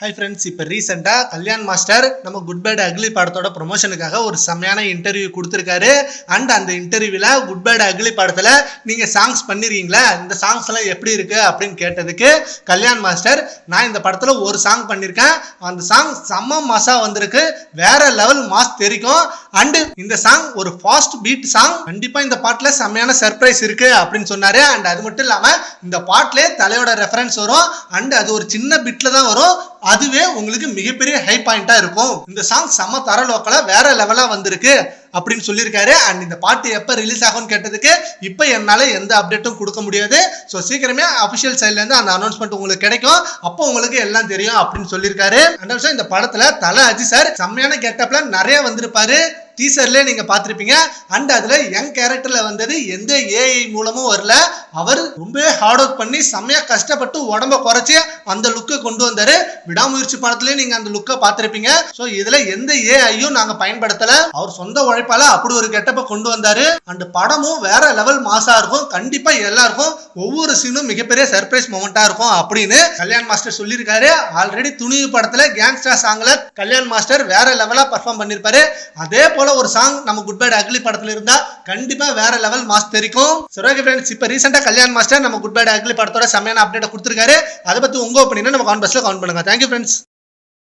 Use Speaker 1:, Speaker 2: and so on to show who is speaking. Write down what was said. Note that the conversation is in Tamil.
Speaker 1: ஹாய் ஃப்ரெண்ட்ஸ், இப்போ ரீசெண்டாக கல்யாண் மாஸ்டர் நம்ம குட் பேட் அக்லி படத்தோட ப்ரொமோஷனுக்காக ஒரு செம்மையான இன்டர்வியூ கொடுத்துருக்காரு. அண்ட் அந்த இன்டர்வியூவில் குட் பேட் அக்லி படத்தில் நீங்கள் சாங்ஸ் பண்ணிருக்கீங்களா, இந்த சாங்ஸ் எல்லாம் எப்படி இருக்கு அப்படின்னு கேட்டதுக்கு கல்யாண் மாஸ்டர், நான் இந்த படத்தில் ஒரு சாங் பண்ணியிருக்கேன், அந்த சாங் செம்ம மாசா வந்திருக்கு, வேற லெவல் மாஸ் தெரிக்கும். அண்டு இந்த சாங் ஒரு ஃபாஸ்ட் பீட் சாங், கண்டிப்பாக இந்த பாட்டில் செம்மையான சர்ப்ரைஸ் இருக்கு அப்படின்னு சொன்னாரு. அண்ட் அது மட்டும் இல்லாமல் இந்த பாட்டிலே தலையோட ரெஃபரன்ஸ் வரும். அண்ட் அது ஒரு சின்ன பிட்ல தான் வரும், அதுவே உங்களுக்கு மிகப்பெரிய ஹை பாயிண்டா இருக்கும். இந்த சாங் செம்ம தர லோக்கலா வேற லெவலா வந்திருக்கு அப்படின்னு சொல்லியிருக்காரு. அண்ட் இந்த பாட்டு எப்போ ரிலீஸ் ஆகும்னு கேட்டதுக்கு இப்போ என்னால் எந்த அப்டேட்டும் கொடுக்க முடியாது, ஸோ சீக்கிரமே அஃபிஷியல் சைட்லேருந்து அந்த அனௌன்ஸ்மெண்ட் உங்களுக்கு கிடைக்கும், அப்போ உங்களுக்கு எல்லாம் தெரியும் அப்படின்னு சொல்லியிருக்காரு. அண்ட் ஆல்சோ இந்த படத்தில் தல அஜித் சார் செம்மையான கெட்டப்ல நிறைய வந்திருப்பாரு, டீசர்லேயே நீங்க பார்த்துருப்பீங்க. அண்ட் அதுல யங் கேரக்டர்ல வந்தது எந்த ஏஐ மூலமும் வரல, அவர் ரொம்ப ஹார்ட் ஒர்க் பண்ணி செம்மையா கஷ்டப்பட்டு உடம்ப குறைச்சி அந்த லுக்கை கொண்டு வந்தாரு. விடாமுயற்சி படத்துலயே நீங்க அந்த லுக்கை பார்த்துருப்பீங்க. ஸோ இதுல எந்த ஏஐயும் நாங்க பயன்படுத்தல, அவர் சொந்த உழைப்பால அப்படி ஒரு கெட்டப்பை கொண்டு வந்தாரு. அண்ட் படமும் வேற லெவல் மாசா இருக்கும், கண்டிப்பா எல்லாருக்கும் ஒவ்வொரு சீனும் மிகப்பெரிய சர்ப்ரைஸ் மொமெண்டா இருக்கும் அப்படின்னு கல்யாண் மாஸ்டர் சொல்லியிருக்காரு. ஆல்ரெடி துணிவு படத்துல கேங்ஸ்டர் சாங்ல கல்யாண் மாஸ்டர் வேற லெவலா பர்ஃபார்ம் பண்ணிருப்பாரு. அதே போல ஒரு சாங் நம்ம குட் பேட் அக்லி படத்துல இருந்தா கண்டிப்பா வேற லெவல் மாஸ் தெரிக்கும். சரி ஓகே ஃப்ரெண்ட்ஸ், இப்போ ரீசெண்டா கல்யாண் மாஸ்டர் நம்ம குட் பேட் அக்லி படத்தோட செம்மையான அப்டேட் கொடுத்திருக்காரு. அதை பத்தி உங்க ஒப்பீனியனை நம்ம கமெண்ட் பாக்ஸ்ல கமெண்ட் பண்ணுங்க. Thank you friends.